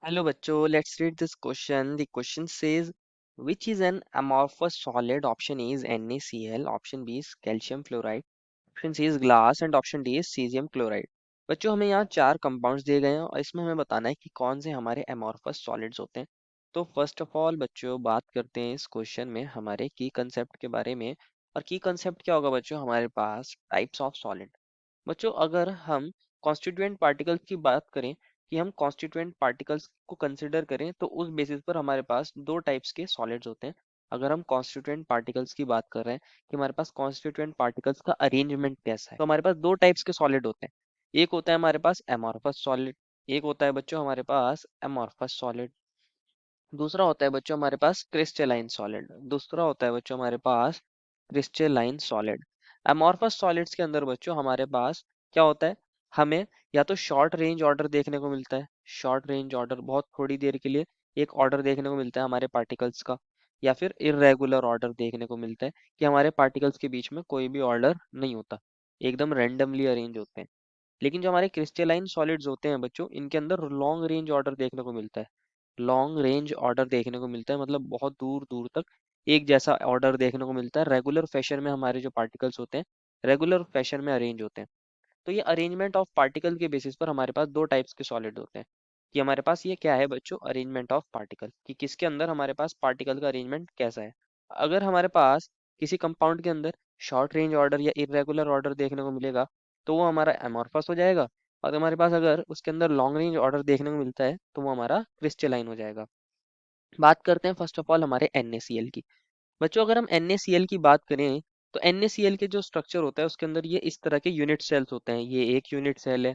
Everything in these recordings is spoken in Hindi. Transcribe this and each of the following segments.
Hello bachcho, let's read this question. The question says, which is an amorphous solid? Option A is NaCl, option B is calcium fluoride, option C is glass and option D is caesium chloride. बच्चों हमें यहाँ चार कंपाउंड्स दिए गए हैं और इसमें हमें बताना है कि कौन से हमारे एमॉर्फस सॉलिड्स होते हैं। तो फर्स्ट ऑफ ऑल बच्चों बात करते हैं इस क्वेश्चन में हमारे की कंसेप्ट के बारे में। और की कंसेप्ट क्या होगा बच्चों, हमारे पास टाइप्स ऑफ सॉलिड। बच्चों अगर हम कॉन्स्टिट्यूएंट पार्टिकल्स की बात करें कि हम कॉन्स्टिट्यूएंट पार्टिकल्स को कंसिडर करें तो उस बेसिस पर हमारे पास दो टाइप्स के सॉलिड्स होते हैं। अगर हम कॉन्स्टिट्यूएंट पार्टिकल्स की बात कर रहे हैं कि हमारे पास कॉन्स्टिट्यूएंट पार्टिकल्स का अरेंजमेंट कैसा है, तो हमारे पास दो टाइप्स के सॉलिड होते हैं। एक होता है हमारे पास एमॉर्फस सॉलिड, एक होता है बच्चों हमारे पास एमॉर्फस सॉलिड। दूसरा होता है बच्चों हमारे पास क्रिस्टलाइन सॉलिड, दूसरा होता है बच्चों हमारे पास क्रिस्टलाइन सॉलिड। अमॉर्फस सॉलिड्स के अंदर बच्चों हमारे पास क्या होता है, हमें या तो शॉर्ट रेंज ऑर्डर देखने को मिलता है, शॉर्ट रेंज ऑर्डर बहुत थोड़ी देर के लिए एक ऑर्डर देखने को मिलता है हमारे पार्टिकल्स का, या फिर इरेगुलर ऑर्डर देखने को मिलता है कि हमारे पार्टिकल्स के बीच में कोई भी ऑर्डर नहीं होता, एकदम रैंडमली अरेंज होते हैं। लेकिन जो हमारे क्रिस्टलाइन सॉलिड्स होते हैं बच्चों, इनके अंदर लॉन्ग रेंज ऑर्डर देखने को मिलता है। लॉन्ग रेंज ऑर्डर देखने को मिलता है मतलब बहुत दूर दूर तक एक जैसा ऑर्डर देखने को मिलता है। रेगुलर फैशन में हमारे जो पार्टिकल्स होते हैं रेगुलर फैशन में अरेंज होते हैं। तो ये अरेंजमेंट ऑफ पार्टिकल के बेसिस पर हमारे पास दो टाइप्स के सॉलिड होते हैं। कि हमारे पास ये क्या है बच्चों, अरेंजमेंट ऑफ पार्टिकल, कि किसके अंदर हमारे पास पार्टिकल का अरेंजमेंट कैसा है। अगर हमारे पास किसी कंपाउंड के अंदर शॉर्ट रेंज ऑर्डर या इरेगुलर ऑर्डर देखने को मिलेगा तो वो हमारा एमॉर्फस हो जाएगा। और हमारे पास अगर उसके अंदर लॉन्ग रेंज ऑर्डर देखने को मिलता है तो वो हमारा क्रिस्टलाइन हो जाएगा। बात करते हैं फर्स्ट ऑफ ऑल हमारे NaCl की। बच्चों अगर हम NaCl की बात करें तो NaCl के जो स्ट्रक्चर होता है उसके अंदर ये इस तरह के यूनिट सेल्स होते हैं। ये एक यूनिट सेल है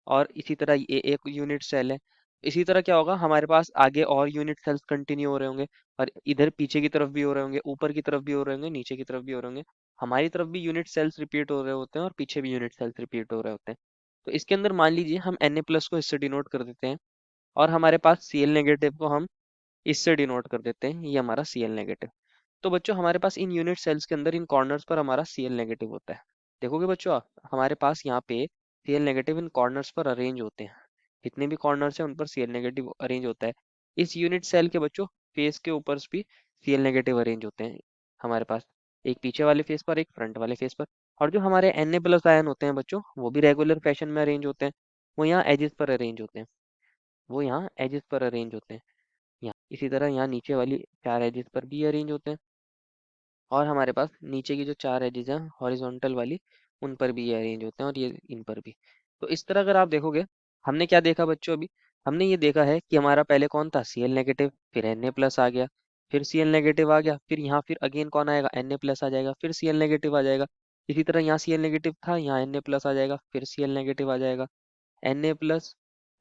और इसी तरह ये एक यूनिट सेल है। इसी तरह क्या होगा, हमारे पास आगे और यूनिट सेल्स कंटिन्यू हो रहे होंगे और इधर पीछे की तरफ भी हो रहे होंगे, ऊपर की तरफ भी हो रहे होंगे, नीचे की तरफ भी हो रहे होंगे। हमारी तरफ भी यूनिट सेल्स रिपीट हो रहे होते हैं और पीछे भी यूनिट सेल्स रिपीट हो रहे होते हैं। तो इसके अंदर मान लीजिए हम Na+ को इससे डिनोट कर देते हैं और हमारे पास Cl नेगेटिव को हम इससे डिनोट कर देते हैं, ये हमारा Cl नेगेटिव। तो बच्चों हमारे पास इन यूनिट सेल्स के अंदर इन कॉर्नर्स पर हमारा Cl नेगेटिव होता है। देखोगे बच्चों आप, हमारे पास यहाँ पे Cl नेगेटिव इन कॉर्नर्स पर अरेंज होते हैं। जितने भी कॉर्नर्स हैं उन पर Cl नेगेटिव अरेंज होता है। इस यूनिट सेल के बच्चों फेस के ऊपर भी Cl नेगेटिव अरेंज होते हैं हमारे पास, एक पीछे वाले फेस पर एक फ्रंट वाले फेस पर। और जो हमारे Na+ आयन होते हैं बच्चों वो भी रेगुलर फैशन में अरेंज होते हैं। वो यहाँ एजेस पर अरेंज होते हैं, वो यहाँ एजेस पर अरेंज होते हैं। यहाँ इसी तरह यहाँ नीचे वाली चार एजेस पर भी अरेंज होते हैं और हमारे पास नीचे की जो चार एजेस हैं हॉरिजॉन्टल वाली उन पर भी ये अरेंज होते हैं और ये इन पर भी। तो इस तरह अगर आप देखोगे, हमने क्या देखा बच्चों अभी, हमने ये देखा है कि हमारा पहले कौन था Cl नेगेटिव, फिर Na+ आ गया, फिर Cl नेगेटिव आ गया, फिर यहाँ फिर अगेन कौन आएगा Na+ आ जाएगा, फिर Cl नेगेटिव आ जाएगा। इसी तरह यहाँ Cl नेगेटिव था, यहाँ Na+ आ जाएगा, फिर Cl नेगेटिव आ जाएगा, Na+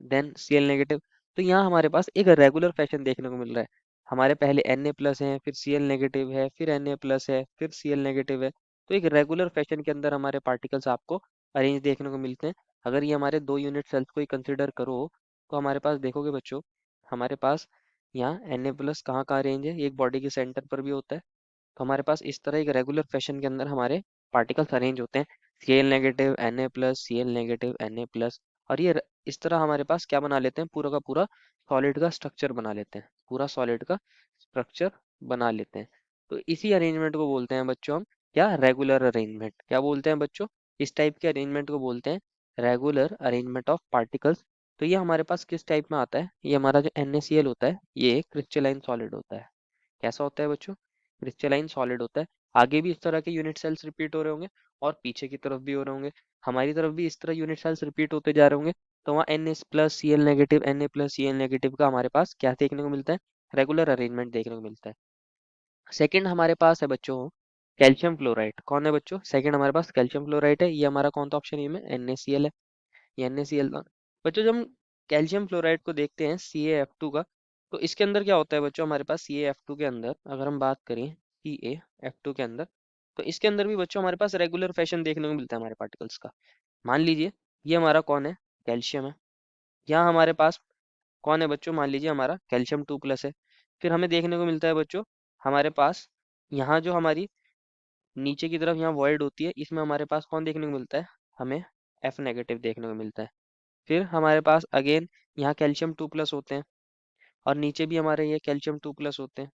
देन Cl नेगेटिव। तो यहाँ हमारे पास एक रेगुलर फैशन देखने को मिल रहा है। हमारे पहले Na+ है, फिर Cl नेगेटिव है, फिर Na+ है, फिर Cl नेगेटिव है। तो एक रेगुलर फैशन के अंदर हमारे पार्टिकल्स आपको अरेंज देखने को मिलते हैं। अगर ये हमारे दो यूनिट सेल्स को ही कंसिडर करो तो हमारे पास देखोगे बच्चों, हमारे पास यहाँ Na+ कहाँ कहाँ अरेंज है, एक बॉडी के सेंटर पर भी होता है। तो हमारे पास इस तरह एक रेगुलर फैशन के अंदर हमारे पार्टिकल्स अरेंज होते हैं, Cl negative Na+, Cl negative Na+। और ये इस तरह हमारे पास क्या बना लेते हैं, पूरा का पूरा सॉलिड का स्ट्रक्चर बना लेते हैं, पूरा सॉलिड का स्ट्रक्चर बना लेते हैं। तो इसी अरेंजमेंट को बोलते हैं बच्चों हम क्या, रेगुलर अरेंजमेंट। क्या बोलते हैं बच्चों, इस टाइप के अरेंजमेंट को बोलते हैं रेगुलर अरेंजमेंट ऑफ पार्टिकल्स। तो ये हमारे पास किस टाइप में आता है, ये हमारा जो NaCl होता है ये क्रिस्टलाइन सॉलिड होता है। कैसा होता है बच्चों, क्रिस्टलाइन सॉलिड होता है। आगे भी इस तरह के यूनिट सेल्स रिपीट हो रहे होंगे और पीछे की तरफ भी हो रहे होंगे, हमारी तरफ भी इस तरह यूनिट सेल्स रिपीट होते जा रहे होंगे। तो वहाँ Na+ Cl negative, Na+ Cl negative का हमारे पास क्या देखने को मिलता है, रेगुलर अरेंजमेंट देखने को मिलता है। सेकंड हमारे पास है बच्चों कैल्शियम फ्लोराइड। कौन है बच्चों, सेकंड हमारे पास कैल्शियम फ्लोराइड है। ये हमारा कौन सा ऑप्शन है, में NaCl है, ये NaCl था। बच्चों जब हम कैल्शियम फ्लोराइड को देखते हैं CaF2 का, तो इसके अंदर क्या होता है बच्चों, हमारे पास CaF2 के अंदर अगर हम बात करें CaF2 के अंदर, तो इसके अंदर भी बच्चों हमारे पास रेगुलर फैशन देखने को मिलता है हमारे पार्टिकल्स का। मान लीजिए ये हमारा कौन है, कैल्शियम है। यहाँ हमारे पास कौन है बच्चों, मान लीजिए हमारा कैल्शियम 2+ है। फिर हमें देखने को मिलता है बच्चों, हमारे पास यहाँ जो हमारी नीचे की तरफ यहाँ वॉइड होती है, इसमें हमारे पास कौन देखने को मिलता है, हमें F नेगेटिव देखने को मिलता है। फिर हमारे पास अगेन यहाँ कैल्शियम 2+ होते हैं। और नीचे भी हमारे ये कैल्शियम 2+ होते हैं,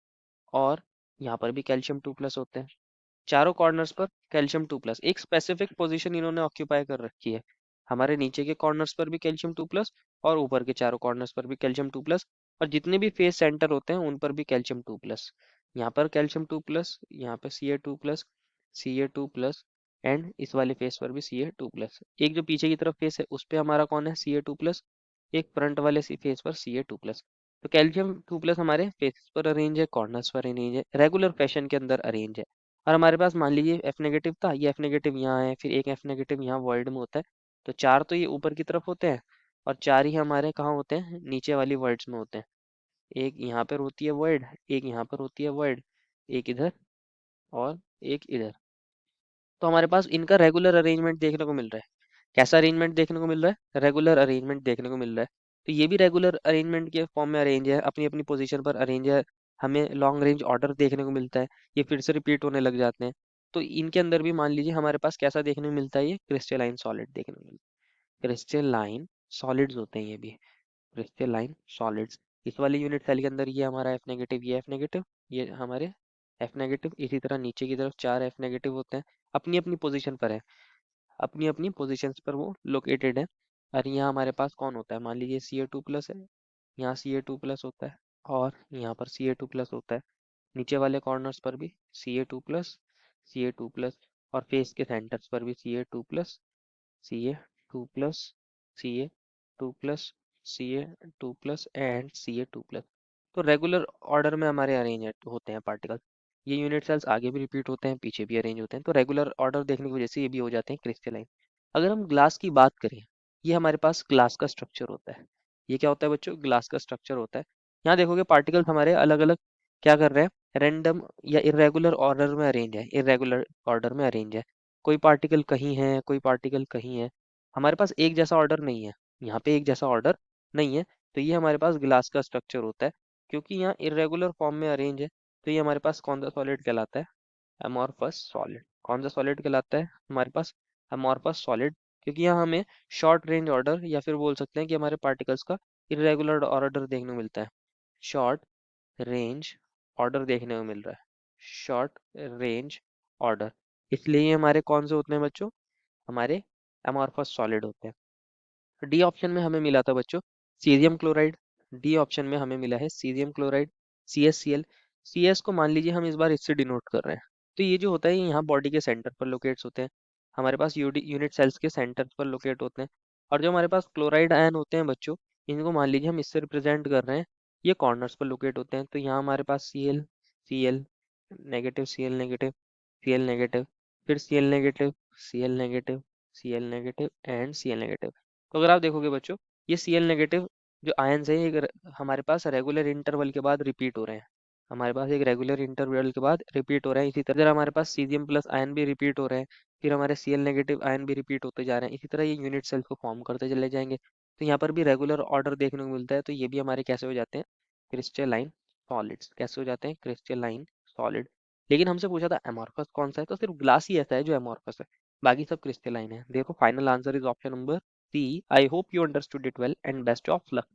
और यहाँ पर भी कैल्शियम 2+ होते हैं। चारों कॉर्नर्स पर कैल्शियम 2+, एक स्पेसिफिक पोजीशन इन्होंने ऑक्यूपाई कर रखी है। हमारे नीचे के कॉर्नर्स पर भी कैल्शियम 2+, और ऊपर के चारों कॉर्नर्स पर भी कैल्शियम 2+, और जितने भी फेस सेंटर होते हैं उन पर भी कैल्शियम 2+। यहाँ पर कैल्शियम 2+, यहाँ पर Ca2+, Ca2+, एंड इस वाले फेस पर भी Ca2+। एक जो पीछे की तरफ फेस है उस पे हमारा कौन है, Ca2+। एक फ्रंट वाले फेस पर Ca2+। तो कैल्शियम 2+ हमारे फेस पर अरेंज है, कॉर्नर्स पर अरेंज है, रेगुलर फैशन के अंदर अरेंज है। और हमारे पास मान लीजिए एफ नेगेटिव था, ये एफ नेगेटिव यहाँ है, फिर एक एफ नेगेटिव यहाँ वर्ल्ड में होता है। तो चार तो ये ऊपर की तरफ होते हैं, और चार ही हमारे कहाँ होते हैं, नीचे वाली वर्ड्स में होते हैं। एक यहाँ पर होती है वर्ड, एक यहाँ पर होती है वर्ड, एक इधर और एक इधर। तो हमारे पास इनका रेगुलर अरेंजमेंट देखने को मिल रहा है। कैसा अरेंजमेंट देखने को मिल रहा है, रेगुलर अरेंजमेंट देखने को मिल रहा है। तो ये भी रेगुलर अरेंजमेंट के फॉर्म में अरेंज है, अपनी अपनी पोजीशन पर अरेंज है। हमें लॉन्ग रेंज ऑर्डर देखने को मिलता है, ये फिर से रिपीट होने लग जाते हैं। तो इनके अंदर भी मान लीजिए हमारे पास कैसा देखने को मिलता है, ये क्रिस्टलाइन सॉलिड देखने को मिलता है। क्रिस्टलाइन सॉलिड्स होते हैं ये भी, क्रिस्टलाइन सॉलिड्स। इस वाली यूनिट सेल के अंदर ये हमारा एफ नेगेटिव, ये एफ नेगेटिव, ये हमारे एफ नेगेटिव। इसी तरह नीचे की तरफ चार एफ नेगेटिव होते हैं, अपनी अपनी पोजीशन पर है, अपनी अपनी पोजीशंस पर वो लोकेटेड है। और यहाँ हमारे पास कौन होता है, मान लीजिए Ca2+ है, यहाँ Ca2+ होता है, और यहाँ पर Ca2+ होता है। नीचे वाले कॉर्नर्स पर भी Ca2+, Ca2+, और फेस के सेंटर्स पर भी Ca2+, Ca2+, Ca2+, Ca2+ and Ca2+। तो रेगुलर ऑर्डर में हमारे अरेंज होते हैं पार्टिकल्स। ये यूनिट सेल्स आगे भी रिपीट होते हैं, पीछे भी अरेंज होते हैं। तो रेगुलर ऑर्डर देखने की वजह से ये भी हो जाते हैं क्रिस्टलाइन। अगर हम ग्लास की बात करें, ये हमारे पास ग्लास का स्ट्रक्चर होता है। ये क्या होता है बच्चों, ग्लास का स्ट्रक्चर होता है। यहाँ देखोगे पार्टिकल्स हमारे अलग अलग क्या कर रहे हैं, रैंडम या इरेगुलर ऑर्डर में अरेंज है, इरेगुलर ऑर्डर में अरेंज है। कोई पार्टिकल कहीं है, कोई पार्टिकल कहीं है। हमारे पास एक जैसा ऑर्डर नहीं है, यहाँ पे एक जैसा ऑर्डर नहीं है। तो ये हमारे पास ग्लास का स्ट्रक्चर होता है, क्योंकि यहाँ इरेगुलर फॉर्म में अरेंज है। तो ये हमारे पास कौन सा सॉलिड कहलाता है, अमॉर्फस सॉलिड। कौन सा सॉलिड कहलाता है हमारे पास, अमॉर्फस सॉलिड। क्योंकि यहाँ हमें शॉर्ट रेंज ऑर्डर, या फिर बोल सकते हैं कि हमारे पार्टिकल्स का इरेगुलर ऑर्डर देखने को मिलता है। शॉर्ट रेंज ऑर्डर देखने को मिल रहा है, शॉर्ट रेंज ऑर्डर। इसलिए ये हमारे कौन से होते हैं बच्चों, हमारे अमॉर्फस सॉलिड होते हैं। डी ऑप्शन में हमें मिला था बच्चों सीरियम क्लोराइड। डी ऑप्शन में हमें मिला है सीरियम क्लोराइड, CaCl। CS को मान लीजिए हम इस बार इससे डिनोट कर रहे हैं। तो ये जो होता है ये यहाँ बॉडी के सेंटर पर लोकेट्स होते हैं, हमारे पास यूनिट सेल्स के सेंटर पर लोकेट होते हैं। और जो हमारे पास क्लोराइड आयन होते हैं बच्चों, इनको मान लीजिए हम इससे रिप्रेजेंट कर रहे हैं, ये कॉर्नर्स पर लोकेट होते हैं। तो यहाँ हमारे पास Cl negative, Cl negative, Cl negative, फिर Cl negative, Cl negative, Cl negative and Cl negative. तो अगर आप देखोगे बच्चों, ये Cl नेगेटिव जो आयंस है ये हमारे पास रेगुलर इंटरवल के बाद रिपीट हो रहे हैं। हमारे पास एक रेगुलर इंटरवल के बाद रिपीट हो रहे हैं। इसी तरह हमारे पास सीजियम+ आयन भी रिपीट हो रहे हैं, फिर हमारे Cl नेगेटिव आयन भी रिपीट होते जा रहे हैं। इसी तरह ये यूनिट सेल्स को फॉर्म करते चले जाएंगे। तो यहाँ पर भी रेगुलर ऑर्डर देखने को मिलता है। तो ये भी हमारे कैसे हो जाते हैं, क्रिस्टलाइन सॉलिड्स। कैसे हो जाते हैं, क्रिस्टलाइन सॉलिड। लेकिन हमसे पूछा था एमॉर्फस कौन सा है, तो सिर्फ ग्लास ही ऐसा है जो एमॉर्फस है, बाकी सब क्रिस्टलाइन है। देखो final answer is option number C. I hope you understood it well and best of luck.